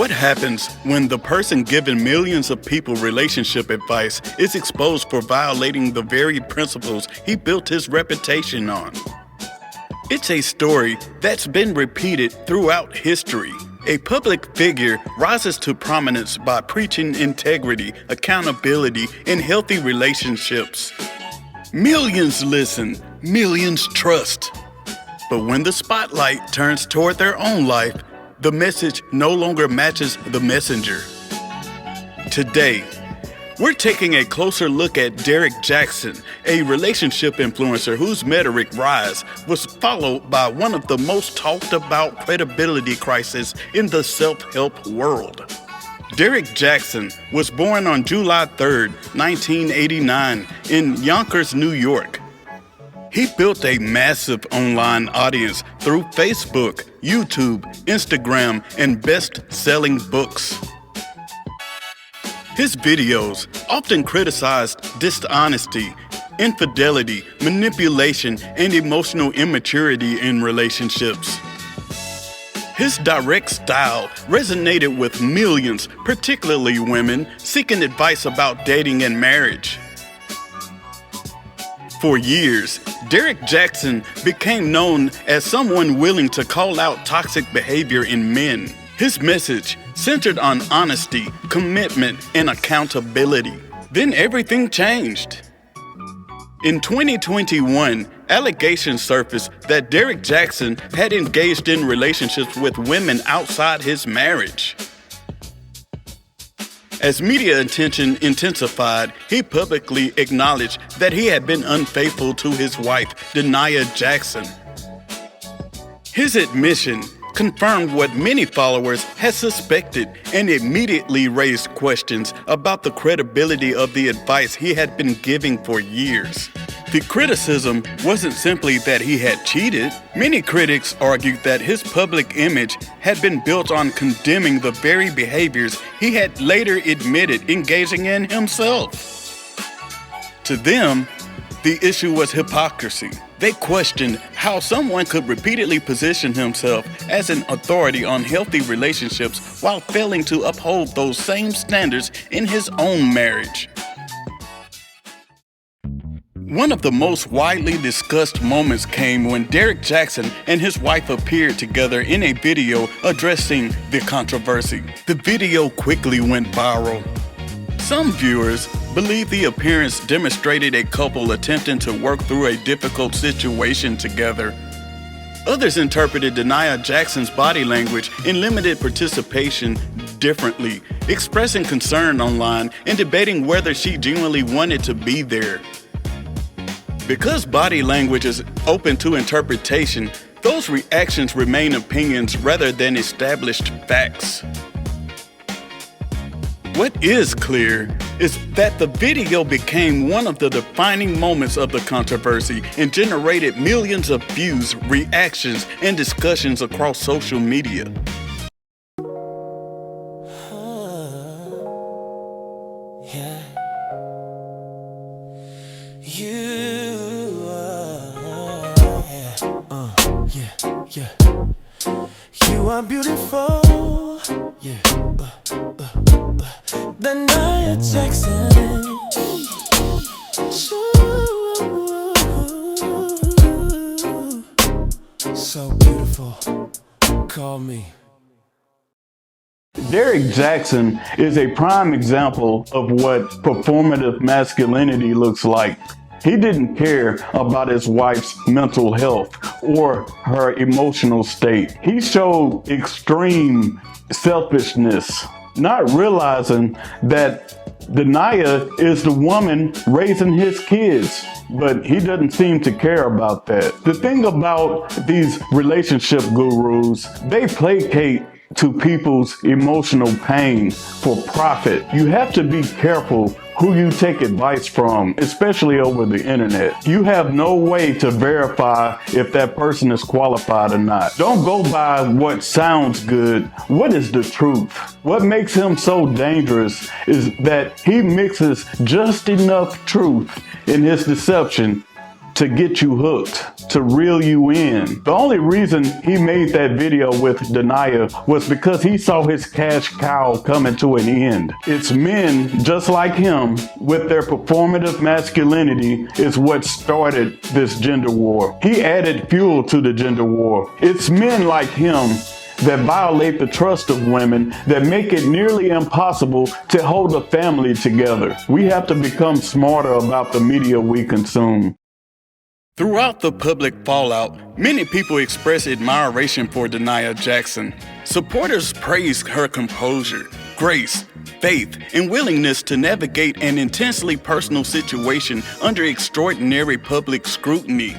What happens when the person giving millions of people relationship advice is exposed for violating the very principles he built his reputation on? It's a story that's been repeated throughout history. A public figure rises to prominence by preaching integrity, accountability, and healthy relationships. Millions listen, millions trust. But when the spotlight turns toward their own life, the message no longer matches the messenger. Today, we're taking a closer look at Derrick Jaxn, a relationship influencer whose meteoric rise was followed by one of the most talked about credibility crises in the self-help world. Derrick Jaxn was born on July 3, 1989, in Yonkers, New York. He built a massive online audience through Facebook, YouTube, Instagram, and best-selling books. His videos often criticized dishonesty, infidelity, manipulation, and emotional immaturity in relationships. His direct style resonated with millions, particularly women, seeking advice about dating and marriage. For years, Derrick Jaxn became known as someone willing to call out toxic behavior in men. His message centered on honesty, commitment, and accountability. Then everything changed. In 2021, allegations surfaced that Derrick Jaxn had engaged in relationships with women outside his marriage. As media attention intensified, he publicly acknowledged that he had been unfaithful to his wife, Derrick Jaxn. His admission confirmed what many followers had suspected and immediately raised questions about the credibility of the advice he had been giving for years. The criticism wasn't simply that he had cheated. Many critics argued that his public image had been built on condemning the very behaviors he had later admitted engaging in himself. To them, the issue was hypocrisy. They questioned how someone could repeatedly position himself as an authority on healthy relationships while failing to uphold those same standards in his own marriage. One of the most widely discussed moments came when Derrick Jaxn and his wife appeared together in a video addressing the controversy. The video quickly went viral. Some viewers believe the appearance demonstrated a couple attempting to work through a difficult situation together. Others interpreted Derrick Jaxn's body language and limited participation differently, expressing concern online and debating whether she genuinely wanted to be there. Because body language is open to interpretation, those reactions remain opinions rather than established facts. What is clear is that the video became one of the defining moments of the controversy and generated millions of views, reactions, and discussions across social media. You are beautiful, Derrick Jaxn. So beautiful, call me. Derrick Jaxn is a prime example of what performative masculinity looks like. He didn't care about his wife's mental health or her emotional state. He showed extreme selfishness, not realizing that Derrick is the woman raising his kids, but he doesn't seem to care about that. The thing about these relationship gurus, they placate to people's emotional pain for profit. You have to be careful who you take advice from, especially over the internet. You have no way to verify if that person is qualified or not. Don't go by what sounds good. What is the truth? What makes him so dangerous is that he mixes just enough truth in his deception to get you hooked, to reel you in. The only reason he made that video with Denia was because he saw his cash cow coming to an end. It's men just like him with their performative masculinity is what started this gender war. He added fuel to the gender war. It's men like him that violate the trust of women, that make it nearly impossible to hold a family together. We have to become smarter about the media we consume. Throughout the public fallout, many people express admiration for Derrick Jaxn. Supporters praise her composure, grace, faith, and willingness to navigate an intensely personal situation under extraordinary public scrutiny.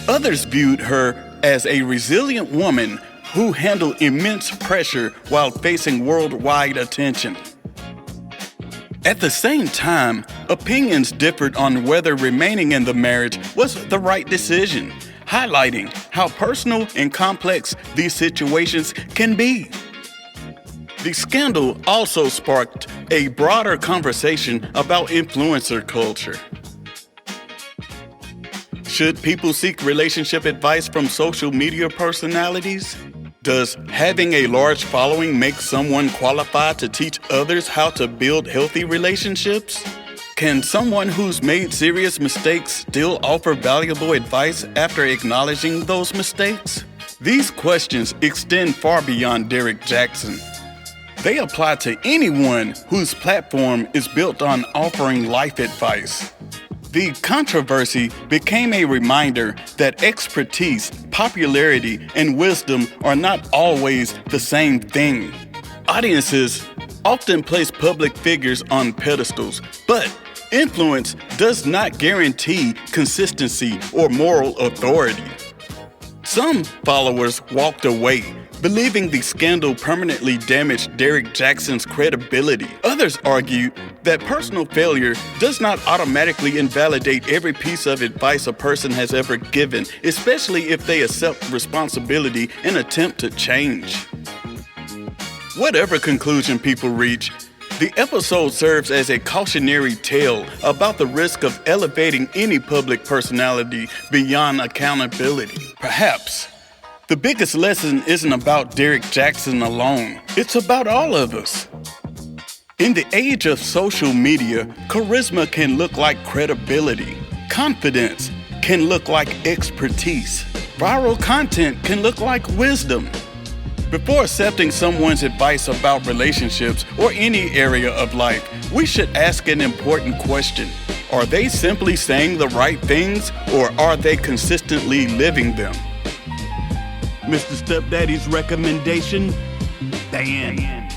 Others viewed her as a resilient woman who handled immense pressure while facing worldwide attention. At the same time, opinions differed on whether remaining in the marriage was the right decision, highlighting how personal and complex these situations can be. The scandal also sparked a broader conversation about influencer culture. Should people seek relationship advice from social media personalities? Does having a large following make someone qualified to teach others how to build healthy relationships? Can someone who's made serious mistakes still offer valuable advice after acknowledging those mistakes? These questions extend far beyond Derrick Jaxn. They apply to anyone whose platform is built on offering life advice. The controversy became a reminder that expertise, popularity, and wisdom are not always the same thing. Audiences often place public figures on pedestals, but influence does not guarantee consistency or moral authority. Some followers walked away, believing the scandal permanently damaged Derrick Jaxn's credibility. Others argued that personal failure does not automatically invalidate every piece of advice a person has ever given, especially if they accept responsibility and attempt to change. Whatever conclusion people reach, the episode serves as a cautionary tale about the risk of elevating any public personality beyond accountability. Perhaps the biggest lesson isn't about Derrick Jaxn alone. It's about all of us. In the age of social media, charisma can look like credibility. Confidence can look like expertise. Viral content can look like wisdom. Before accepting someone's advice about relationships or any area of life, we should ask an important question. Are they simply saying the right things, or are they consistently living them? Mr. Stepdaddy's recommendation, Dan.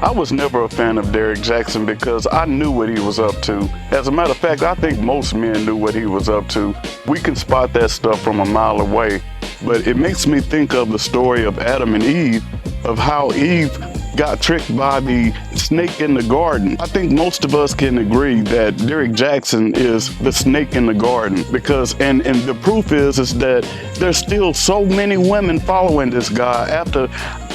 I was never a fan of Derrick Jaxn because I knew what he was up to. As a matter of fact, I think most men knew what he was up to. We can spot that stuff from a mile away. But it makes me think of the story of Adam and Eve, of how Eve got tricked by the snake in the garden. I think most of us can agree that Derrick Jaxn is the snake in the garden, because and the proof is that there's still so many women following this guy after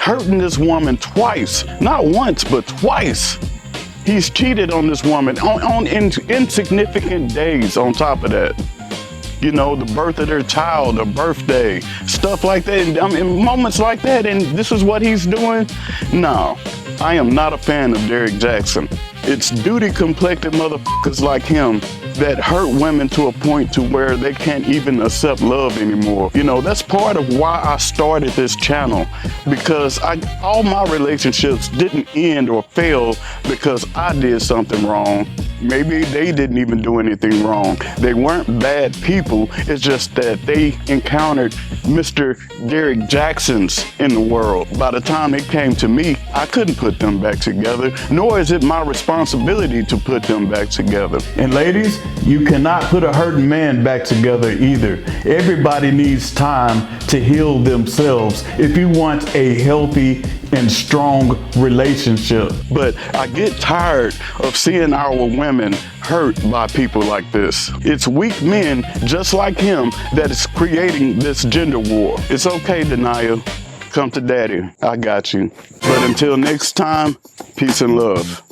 hurting this woman twice, not once but twice. He's cheated on this woman on insignificant days on top of that. You know, the birth of their child, a birthday, stuff like that. I mean, moments like that, and this is what he's doing? No, I am not a fan of Derrick Jaxn. It's duty-complected motherfuckers like him that hurt women to a point to where they can't even accept love anymore. You know, that's part of why I started this channel, because all my relationships didn't end or fail because I did something wrong. Maybe they didn't even do anything wrong. They weren't bad people. It's just that they encountered Mr. Derrick Jaxn's in the world. By the time it came to me, I couldn't put them back together, nor is it my responsibility to put them back together. And ladies, you cannot put a hurting man back together either. Everybody needs time to heal themselves if you want a healthy and strong relationship. But I get tired of seeing our women hurt by people like this. It's weak men just like him that is creating this gender war. It's okay, Denia. Come to daddy. I got you. But until next time, peace and love.